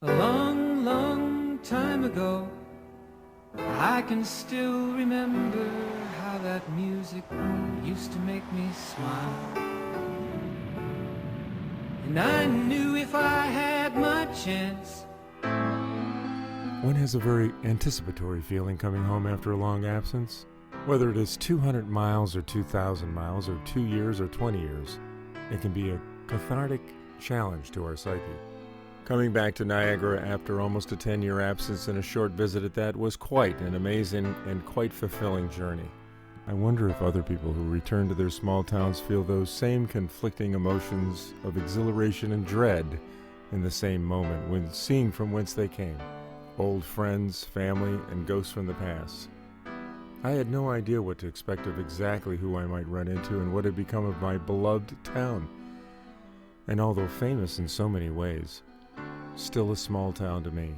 A long, long time ago, I can still remember how that music used to make me smile. And I knew if I had my chance. One has a very anticipatory feeling coming home after a long absence. Whether it is 200 miles or 2,000 miles or 2 years or 20 years, it can be a cathartic challenge to our psyche. Coming back to Niagara after almost a 10-year absence and a short visit at that was quite an amazing and quite fulfilling journey. I wonder if other people who return to their small towns feel those same conflicting emotions of exhilaration and dread in the same moment when seeing from whence they came. Old friends, family, and ghosts from the past. I had no idea what to expect of exactly who I might run into and what had become of my beloved town. And although famous in so many ways, still a small town to me.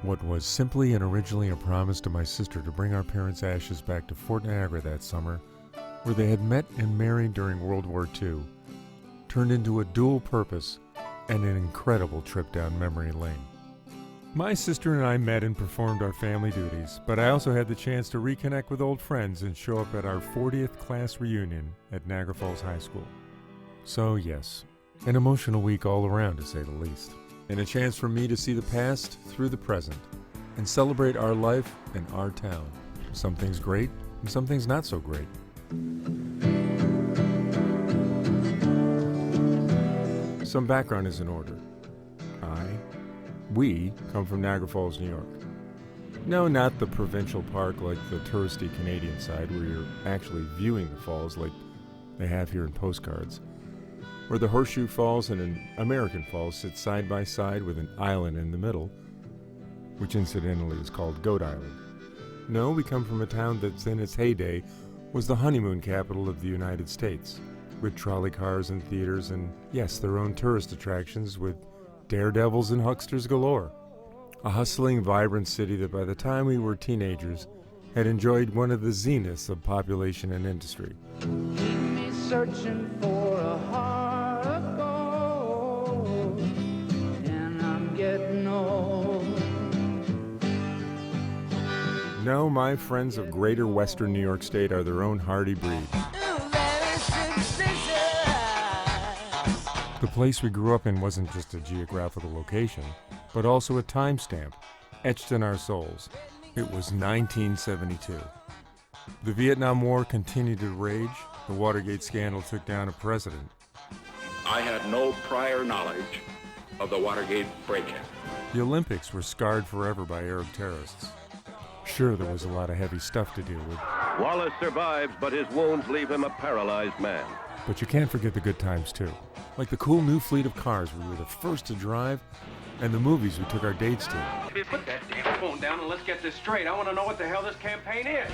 What was simply and originally a promise to my sister to bring our parents' ashes back to Fort Niagara that summer, where they had met and married during World War II, turned into a dual purpose and an incredible trip down memory lane. My sister and I met and performed our family duties, but I also had the chance to reconnect with old friends and show up at our 40th class reunion at Niagara Falls High School. So yes, an emotional week all around, to say the least, and a chance for me to see the past through the present and celebrate our life and our town. Some things great and some things not so great. Some background is in order. We come from Niagara Falls, New York. No, not the provincial park like the touristy Canadian side where you're actually viewing the falls like they have here in postcards, where the Horseshoe Falls and an American Falls sit side by side with an island in the middle, which incidentally is called Goat Island. No, we come from a town that's in its heyday was the honeymoon capital of the United States, with trolley cars and theaters and, yes, their own tourist attractions with daredevils and hucksters galore. A hustling, vibrant city that by the time we were teenagers had enjoyed one of the zeniths of population and industry. Keep me searching for a heart of gold, and I'm getting old. No, my friends of greater western New York State are their own hardy breed. The place we grew up in wasn't just a geographical location, but also a timestamp etched in our souls. It was 1972. The Vietnam War continued to rage. The Watergate scandal took down a president. I had no prior knowledge of the Watergate break-in. The Olympics were scarred forever by Arab terrorists. Sure, there was a lot of heavy stuff to deal with. Wallace survives, but his wounds leave him a paralyzed man. But you can't forget the good times, too. Like the cool new fleet of cars we were the first to drive, and the movies we took our dates to. Put that damn phone down and let's get this straight. I want to know what the hell this campaign is.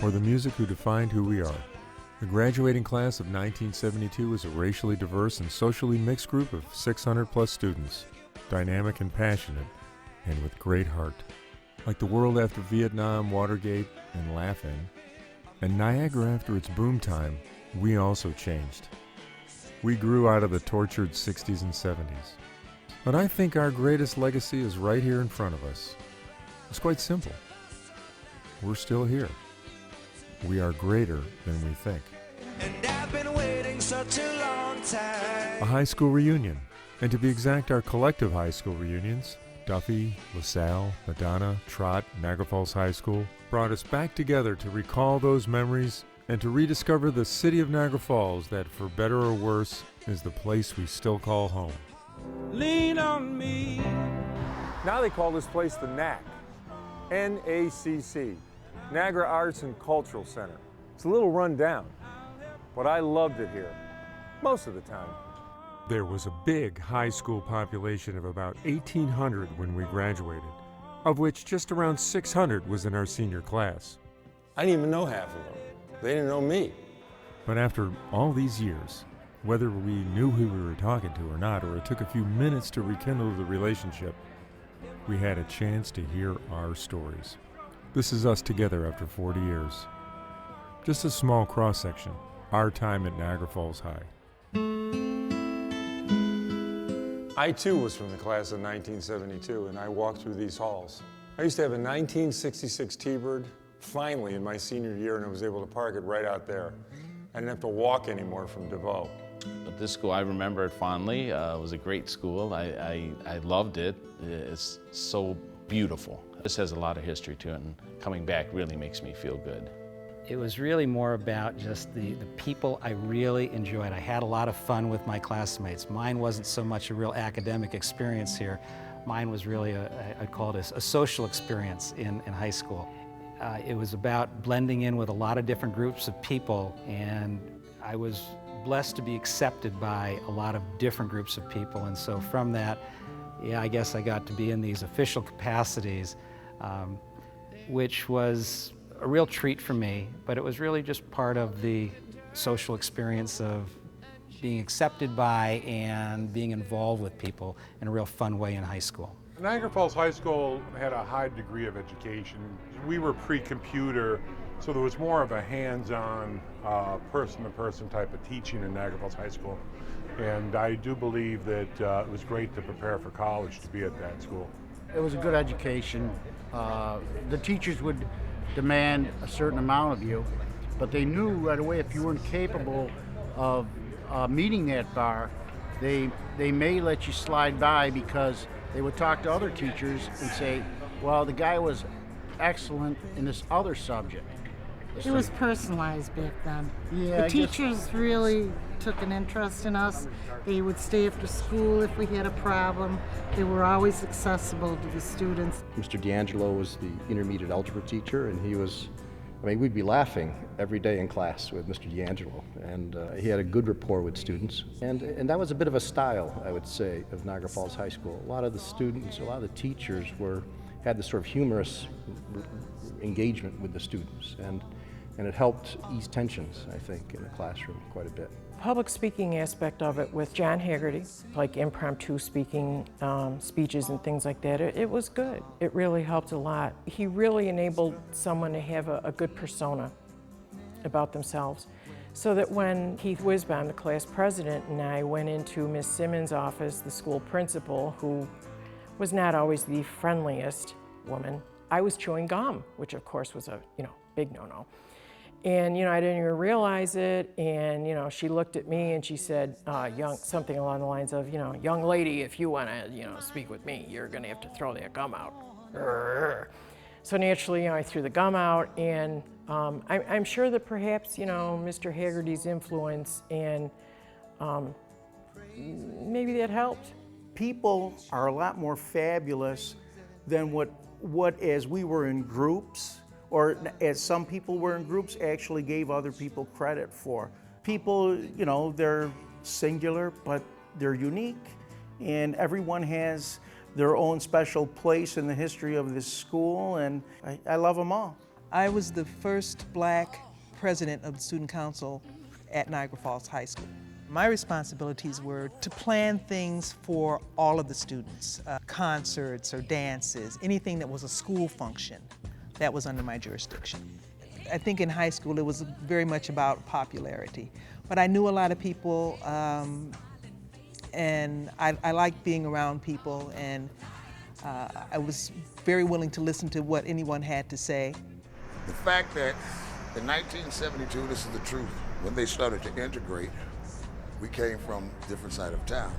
Or the music who defined who we are. The graduating class of 1972 was a racially diverse and socially mixed group of 600-plus students, dynamic and passionate, and with great heart. Like the world after Vietnam, Watergate, and Laugh-In, and Niagara after its boom time, we also changed. We grew out of the tortured 60s and 70s. But I think our greatest legacy is right here in front of us. It's quite simple. We're still here. We are greater than we think. And I've been waiting such a long time. A high school reunion, and to be exact, our collective high school reunions, Duffy, LaSalle, Madonna, Trott, Niagara Falls High School, brought us back together to recall those memories and to rediscover the city of Niagara Falls that, for better or worse, is the place we still call home. Lean on me. Now they call this place the NAC, N-A-C-C, Niagara Arts and Cultural Center. It's a little run down, but I loved it here, most of the time. There was a big high school population of about 1,800 when we graduated, of which just around 600 was in our senior class. I didn't even know half of them. They didn't know me. But after all these years, whether we knew who we were talking to or not, or it took a few minutes to rekindle the relationship, we had a chance to hear our stories. This is us together after 40 years. Just a small cross-section, our time at Niagara Falls High. I too was from the class of 1972, and I walked through these halls. I used to have a 1966 T-Bird, finally in my senior year, and I was able to park it right out there. I didn't have to walk anymore from DeVoe. But this school, I remember it fondly. It was a great school. I loved it. It's so beautiful. This has a lot of history to it, and coming back really makes me feel good. It was really more about just the people I really enjoyed. I had a lot of fun with my classmates. Mine wasn't so much a real academic experience here. Mine was really, I'd call it a social experience in high school. It was about blending in with a lot of different groups of people, and I was blessed to be accepted by a lot of different groups of people. And so from that, yeah, I guess I got to be in these official capacities, which was a real treat for me, but it was really just part of the social experience of being accepted by and being involved with people in a real fun way in high school. Niagara Falls High School had a high degree of education. We were pre-computer, so there was more of a hands-on, person-to-person type of teaching in Niagara Falls High School. And I do believe that it was great to prepare for college to be at that school. It was a good education. The teachers would demand a certain amount of you, but they knew right away if you weren't capable of meeting that bar, they may let you slide by, because they would talk to other teachers and say, well, the guy was excellent in this other subject. It was personalized back then. Yeah, the teachers really took an interest in us. They would stay after school if we had a problem. They were always accessible to the students. Mr. D'Angelo was the intermediate algebra teacher, and he was, I mean, we'd be laughing every day in class with Mr. D'Angelo, and he had a good rapport with students. And that was a bit of a style, I would say, of Niagara Falls High School. A lot of the students, a lot of the teachers had this sort of humorous engagement with the students, and it helped ease tensions, I think, in the classroom quite a bit. Public speaking aspect of it with John Haggerty, like impromptu speaking, speeches and things like that, it was good. It really helped a lot. He really enabled someone to have a good persona about themselves, so that when Keith Wisbaum, the class president, and I went into Miss Simmons' office, the school principal, who was not always the friendliest woman, I was chewing gum, which of course was a big no-no. And I didn't even realize it, and she looked at me and she said, something along the lines of, young lady, if you want to speak with me, you're going to have to throw that gum out. So naturally, I threw the gum out, and I'm sure that perhaps Mr. Haggerty's influence, and maybe that helped. People are a lot more fabulous than what as we were in groups, or as some people were in groups, actually gave other people credit for. People, they're singular, but they're unique, and everyone has their own special place in the history of this school, and I love them all. I was the first Black president of the Student Council at Niagara Falls High School. My responsibilities were to plan things for all of the students, concerts or dances, anything that was a school function. That was under my jurisdiction. I think in high school it was very much about popularity, but I knew a lot of people, and I liked being around people, and I was very willing to listen to what anyone had to say. The fact that in 1972, this is the truth, when they started to integrate, we came from a different side of town.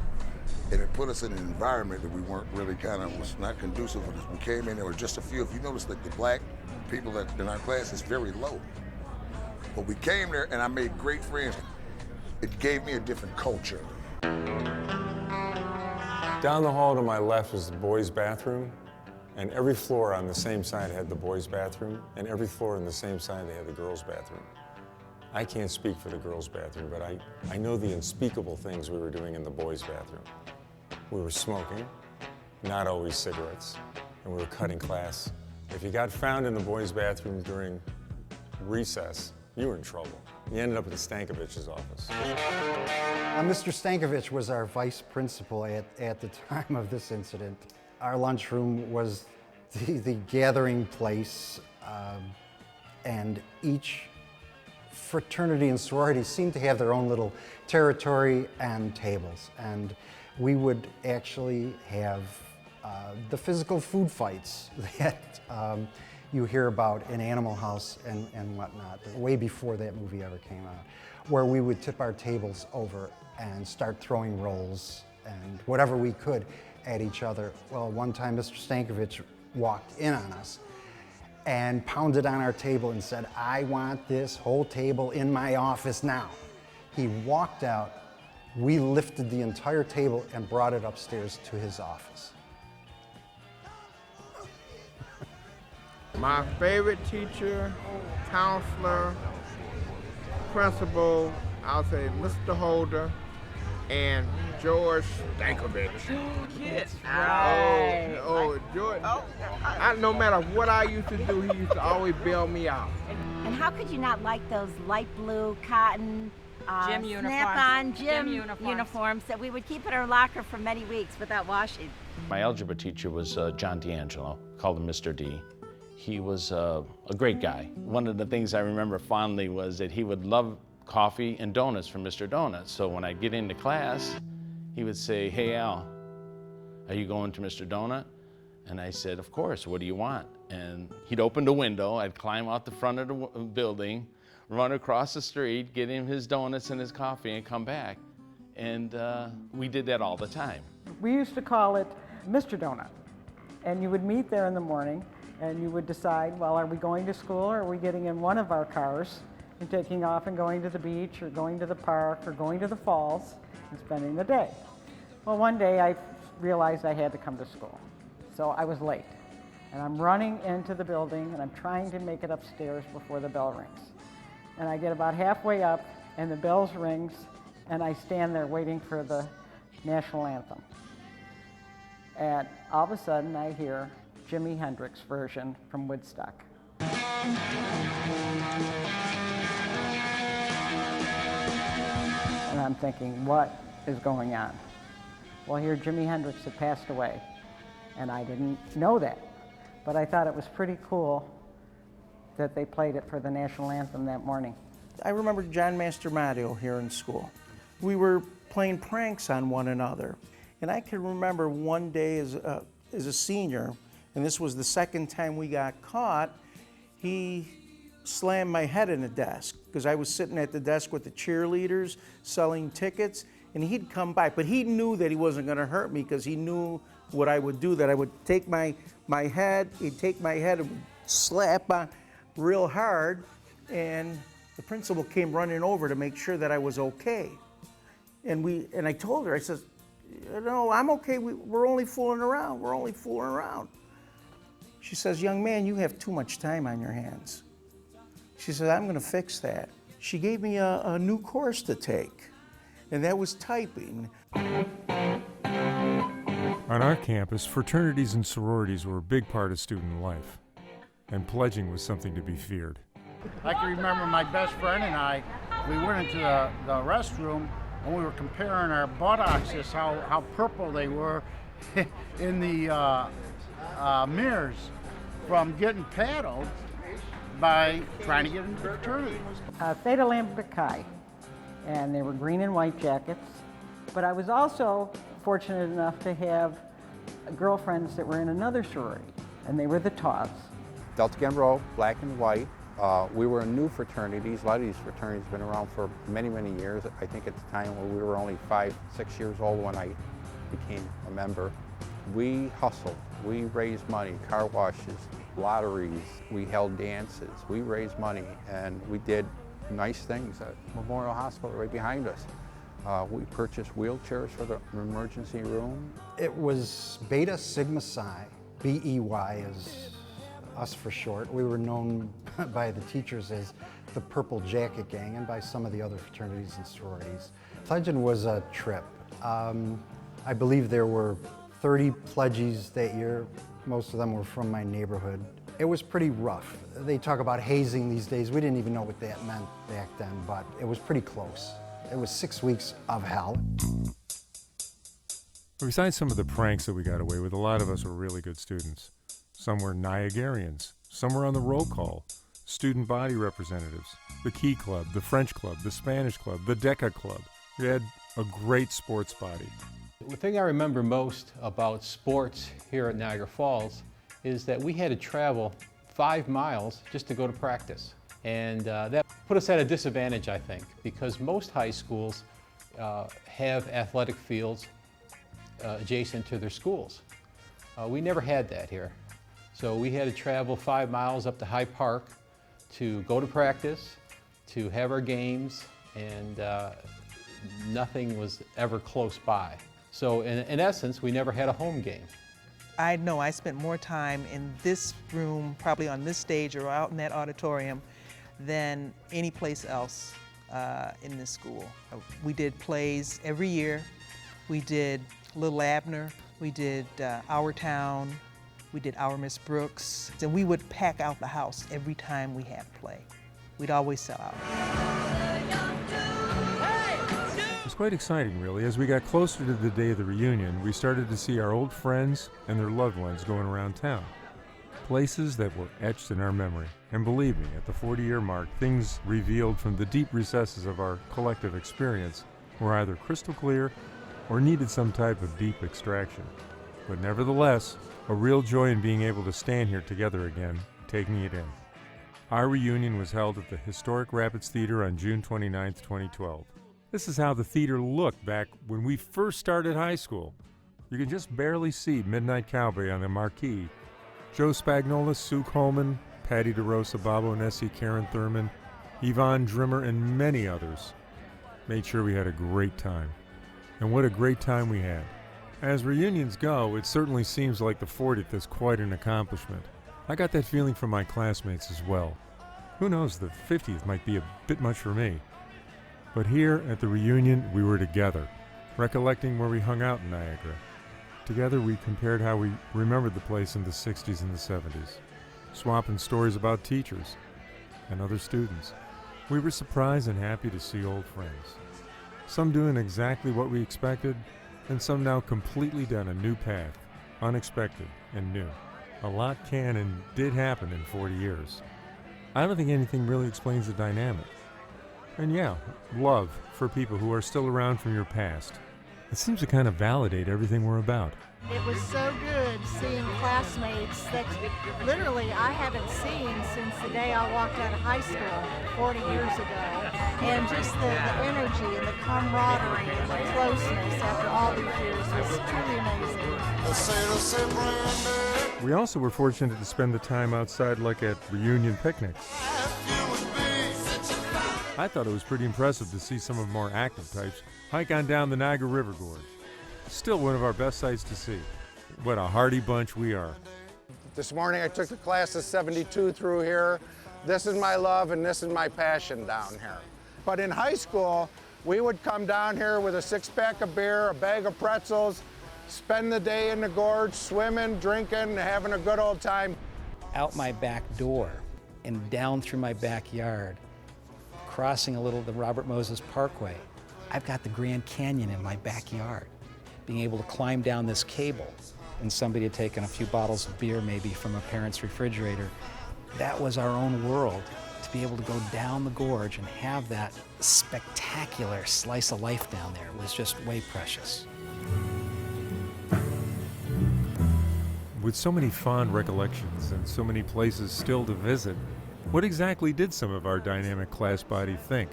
And it put us in an environment that we weren't really was not conducive. We came in, there were just a few. If you notice, like the Black people that in our class is very low. But we came there and I made great friends. It gave me a different culture. Down the hall to my left was the boys' bathroom, and every floor on the same side had the boys' bathroom, and every floor on the same side they had the girls' bathroom. I can't speak for the girls' bathroom, but I know the unspeakable things we were doing in the boys' bathroom. We were smoking, not always cigarettes, and we were cutting class. If you got found in the boys' bathroom during recess, you were in trouble. You ended up at the Stankovich's office. Mr. Stankovich was our vice principal at the time of this incident. Our lunchroom was the gathering place, and each fraternity and sorority seemed to have their own little territory and tables. And we would actually have the physical food fights that you hear about in Animal House and whatnot, way before that movie ever came out, where we would tip our tables over and start throwing rolls and whatever we could at each other. Well, one time Mr. Stankovich walked in on us and pounded on our table and said, "I want this whole table in my office now." He walked out, we lifted the entire table and brought it upstairs to his office. My favorite teacher, counselor, principal, I'll say Mr. Holder and George Stankovich. Yes, right. George. No matter what I used to do, he used to always bail me out. And how could you not like those light blue cotton gym uniforms. snap-on gym uniforms that we would keep in our locker for many weeks without washing? My algebra teacher was John D'Angelo, called him Mr. D. He was a great guy. One of the things I remember fondly was that he would love coffee and donuts from Mr. Donuts. So when I'd get into class, he would say, "Hey Al, are you going to Mr. Donut?" And I said, "Of course, what do you want?" And he'd open the window, I'd climb out the front of the building, run across the street, get him his donuts and his coffee and come back. And we did that all the time. We used to call it Mr. Donut. And you would meet there in the morning and you would decide, well, are we going to school or are we getting in one of our cars and taking off and going to the beach or going to the park or going to the falls and spending the day. Well, one day I realized I had to come to school. So I was late. And I'm running into the building and I'm trying to make it upstairs before the bell rings. And I get about halfway up and the bell rings and I stand there waiting for the national anthem. And all of a sudden I hear Jimi Hendrix version from Woodstock. And I'm thinking, what is going on? Well, here Jimi Hendrix had passed away, and I didn't know that. But I thought it was pretty cool that they played it for the national anthem that morning. I remember John Mastromadio here in school. We were playing pranks on one another. And I can remember one day as a senior, and this was the second time we got caught, he slammed my head in a desk because I was sitting at the desk with the cheerleaders selling tickets, and he'd come by. But he knew that he wasn't going to hurt me because he knew what I would do, that I would take my head, he'd take my head and slap on real hard, and the principal came running over to make sure that I was okay. And I told her, I said, "No, I'm okay, we're only fooling around, we're only fooling around." She says, "Young man, you have too much time on your hands." She said, "I'm gonna fix that." She gave me a new course to take, and that was typing. On our campus, fraternities and sororities were a big part of student life, and pledging was something to be feared. I can remember my best friend and I, we went into the restroom and we were comparing our buttocks, just how purple they were in the mirrors from getting paddled by trying to get into the fraternity. Theta Lambda Chi, and they were green and white jackets. But I was also fortunate enough to have girlfriends that were in another sorority, and they were the Taws. Delta Gamma Rho, black and white. We were in new fraternities. A lot of these fraternities have been around for many, many years. I think at the time when we were only 5, 6 years old when I became a member. We hustled. We raised money, car washes, lotteries. We held dances. We raised money, and we did nice things at Memorial Hospital right behind us. We purchased wheelchairs for the emergency room. It was Beta Sigma Psi, BEY is us for short. We were known by the teachers as the Purple Jacket Gang and by some of the other fraternities and sororities. Pledging was a trip. I believe there were 30 pledges that year. Most of them were from my neighborhood. It was pretty rough. They talk about hazing these days. We didn't even know what that meant back then, but it was pretty close. It was 6 weeks of hell. Besides some of the pranks that we got away with, a lot of us were really good students. Some were Niagarians, some were on the roll call, student body representatives, the Key Club, the French Club, the Spanish Club, the Deca Club. We had a great sports body. The thing I remember most about sports here at Niagara Falls is that we had to travel 5 miles just to go to practice. And that put us at a disadvantage, I think, because most high schools have athletic fields adjacent to their schools. We never had that here. So we had to travel 5 miles up to High Park to go to practice, to have our games, and nothing was ever close by. So in essence, we never had a home game. I know I spent more time in this room, probably on this stage or out in that auditorium, than any place else in this school. We did plays every year. We did Little Abner, we did Our Town, we did Our Miss Brooks, and we would pack out the house every time we had a play. We'd always sell out. It was quite exciting, really. As we got closer to the day of the reunion, we started to see our old friends and their loved ones going around town. Places that were etched in our memory. And believe me, at the 40-year mark, things revealed from the deep recesses of our collective experience were either crystal clear or needed some type of deep extraction. But nevertheless, a real joy in being able to stand here together again, taking it in. Our reunion was held at the historic Rapids Theater on June 29, 2012. This is how the theater looked back when we first started high school. You can just barely see Midnight Cowboy on the marquee. Joe Spagnola, Sue Coleman, Patty DeRosa, Bobo Nessie, Karen Thurman, Yvonne Drimmer, and many others made sure we had a great time. And what a great time we had. As reunions go, it certainly seems like the 40th is quite an accomplishment. I got that feeling from my classmates as well. Who knows, the 50th might be a bit much for me. But here at the reunion, we were together, recollecting where we hung out in Niagara. Together we compared how we remembered the place in the 60s and the 70s, swapping stories about teachers and other students. We were surprised and happy to see old friends. Some doing exactly what we expected, and some now completely down a new path, unexpected and new. A lot can and did happen in 40 years. I don't think anything really explains the dynamic. And yeah, love for people who are still around from your past. It seems to kind of validate everything we're about. It was so good seeing classmates that literally I haven't seen since the day I walked out of high school 40 years ago. And just the energy and the camaraderie and the closeness after all these years was truly amazing. We also were fortunate to spend the time outside like at reunion picnics. I thought it was pretty impressive to see some of the more active types hike on down the Niagara River Gorge. Still one of our best sights to see. What a hardy bunch we are. This morning I took the class of 72 through here. This is my love and this is my passion down here. But in high school, we would come down here with a 6-pack of beer, a bag of pretzels, spend the day in the gorge, swimming, drinking, having a good old time. Out my back door and down through my backyard, crossing the Robert Moses Parkway. I've got the Grand Canyon in my backyard. Being able to climb down this cable, and somebody had taken a few bottles of beer maybe from a parent's refrigerator. That was our own world. To be able to go down the gorge and have that spectacular slice of life down there was just way precious. With so many fond recollections and so many places still to visit, what exactly did some of our dynamic class body think?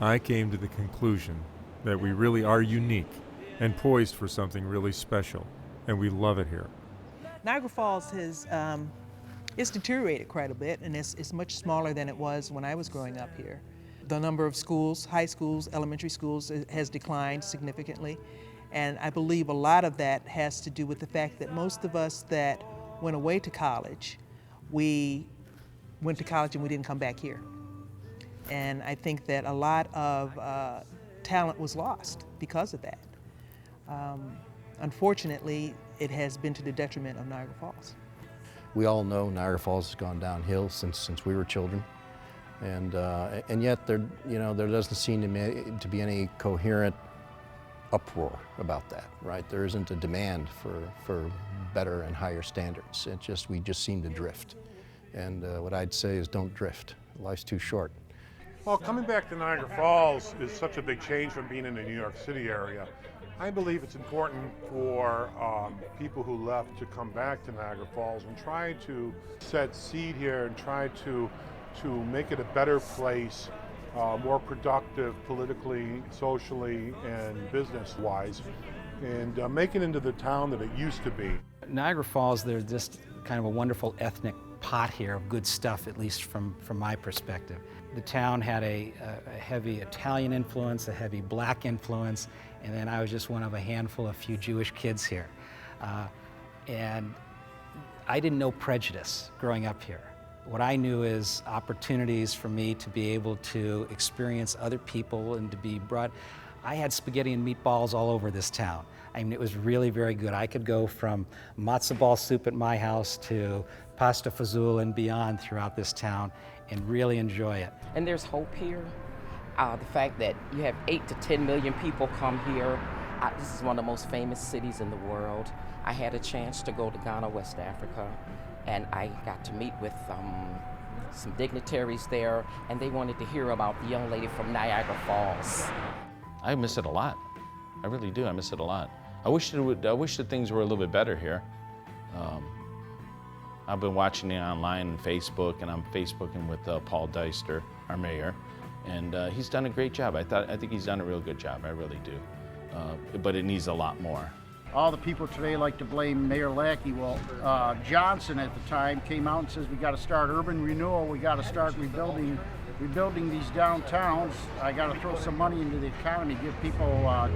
I came to the conclusion that we really are unique and poised for something really special, and we love it here. Niagara Falls has it's deteriorated quite a bit, and it's much smaller than it was when I was growing up here. The number of schools, high schools, elementary schools, has declined significantly, and I believe a lot of that has to do with the fact that most of us that went away to college, we went to college and we didn't come back here. And I think that a lot of talent was lost because of that. Unfortunately, it has been to the detriment of Niagara Falls. We all know Niagara Falls has gone downhill since we were children, and yet there doesn't seem to be any coherent uproar about that, right? There isn't a demand for better and higher standards. We just seem to drift, and what I'd say is don't drift. Life's too short. Well, coming back to Niagara Falls is such a big change from being in the New York City area. I believe it's important for people who left to come back to Niagara Falls and try to set seed here and try to make it a better place, more productive politically, socially, and business-wise, and make it into the town that it used to be. Niagara Falls, there's just kind of a wonderful ethnic pot here of good stuff, at least from my perspective. The town had a heavy Italian influence, a heavy black influence, and then I was just one of a handful of few Jewish kids here. And I didn't know prejudice growing up here. What I knew is opportunities for me to be able to experience other people and to be brought. I had spaghetti and meatballs all over this town. I mean, it was really very good. I could go from matzo ball soup at my house to pasta fazool and beyond throughout this town and really enjoy it. And there's hope here. The fact that you have 8 to 10 million people come here. This is one of the most famous cities in the world. I had a chance to go to Ghana, West Africa, and I got to meet with some dignitaries there, and they wanted to hear about the young lady from Niagara Falls. I miss it a lot. I really do. I miss it a lot. I wish that things were a little bit better here. I've been watching it online on Facebook, and I'm Facebooking with Paul Deister, our mayor, and he's done a great job. I think he's done a real good job. I really do. But it needs a lot more. All the people today like to blame Mayor Lackey. Well, Johnson at the time came out and says we got to start urban renewal. We got to start rebuilding these downtowns. I got to throw some money into the economy, give people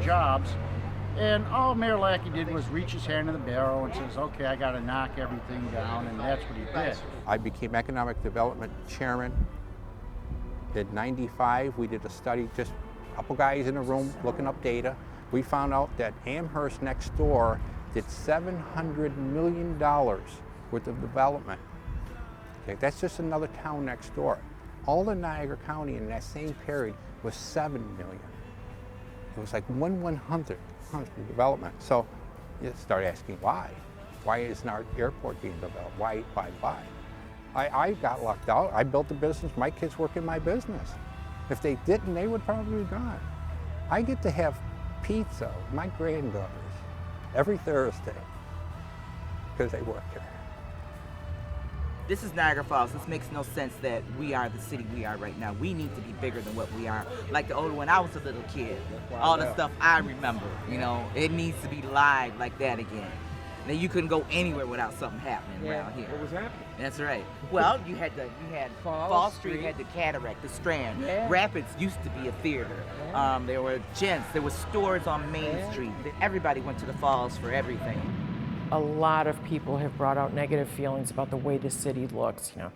jobs. And all Mayor Lackey did was reach his hand in the barrel and says, okay, I got to knock everything down, and that's what he did. I became economic development chairman. In '95, we did a study, just a couple guys in a room looking up data. We found out that Amherst next door did $700 million worth of development. Okay, that's just another town next door. All of Niagara County in that same period was $7 million. It was like 1/100th development. So you start asking why? Why isn't our airport being developed? Why? I got lucked out. I built a business. My kids work in my business. If they didn't, they would probably be gone. I get to have pizza with my granddaughters every Thursday because they work here. This is Niagara Falls. This makes no sense that we are the city we are right now. We need to be bigger than what we are. Like the older when I was a little kid, all the stuff I remember, you know, it needs to be live like that again. Now you couldn't go anywhere without something happening around here. What was happening? That's right. Well, you had Fall Street, had the Cataract, the Strand. Yeah. Rapids used to be a theater. Yeah. There were gents. There were stores on Main Street. Everybody went to the Falls for everything. A lot of people have brought out negative feelings about the way the city looks, you know.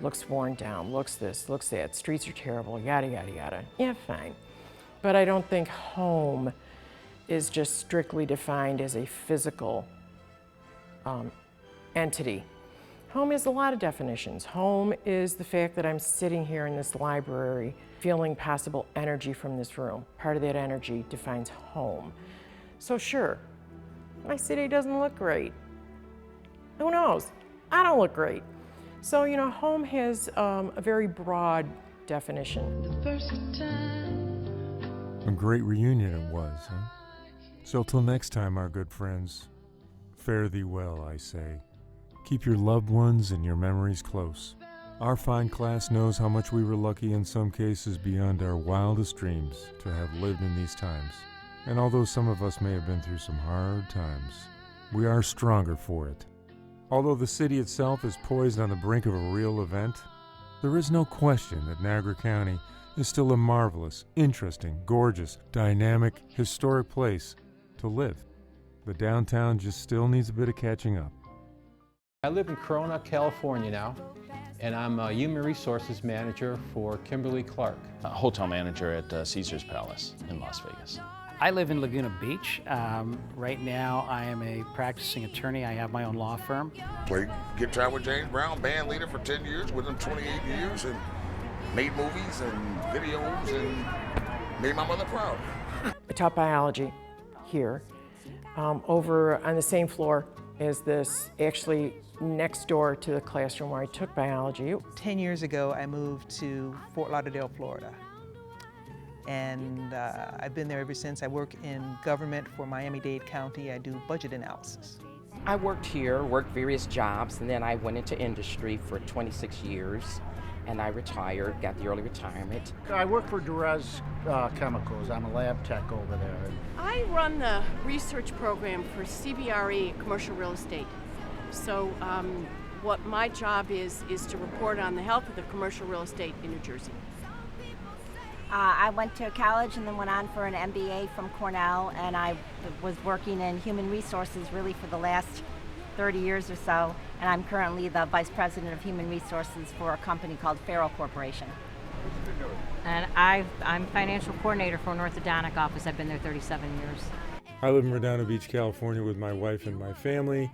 Looks worn down, looks this, looks that, streets are terrible, yada, yada, yada. Yeah, fine. But I don't think home is just strictly defined as a physical entity. Home has a lot of definitions. Home is the fact that I'm sitting here in this library feeling possible energy from this room. Part of that energy defines home. So sure, my city doesn't look great. Who knows? I don't look great. So, you know, home has a very broad definition. A great reunion it was, huh? So till next time, our good friends, fare thee well, I say. Keep your loved ones and your memories close. Our fine class knows how much we were lucky in some cases beyond our wildest dreams to have lived in these times. And although some of us may have been through some hard times, we are stronger for it. Although the city itself is poised on the brink of a real event, there is no question that Niagara County is still a marvelous, interesting, gorgeous, dynamic, historic place to live. The downtown just still needs a bit of catching up. I live in Corona, California now, and I'm a human resources manager for Kimberly Clark. A hotel manager at Caesar's Palace in Las Vegas. I live in Laguna Beach. Right now, I am a practicing attorney. I have my own law firm. Played guitar with James Brown, band leader for 10 years, with him 28 years, and made movies and videos and made my mother proud. I taught biology here. Over on the same floor as this actually next door to the classroom where I took biology. 10 years ago, I moved to Fort Lauderdale, Florida. And I've been there ever since. I work in government for Miami-Dade County. I do budget analysis. I worked here, worked various jobs, and then I went into industry for 26 years. And I retired, got the early retirement. I work for Durez Chemicals. I'm a lab tech over there. I run the research program for CBRE, commercial real estate. So what my job is to report on the health of the commercial real estate in New Jersey. I went to college and then went on for an MBA from Cornell, and I was working in human resources really for the last 30 years or so, and I'm currently the Vice President of Human Resources for a company called Farrell Corporation. And I'm Financial Coordinator for an orthodontic office. I've been there 37 years. I live in Redondo Beach, California with my wife and my family.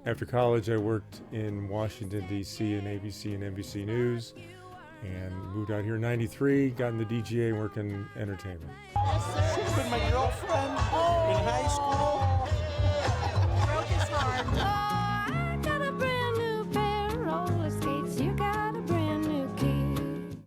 After college, I worked in Washington, D.C. in ABC and NBC News, and moved out here in '93, got in the DGA and worked in entertainment. She's been my girlfriend in high school.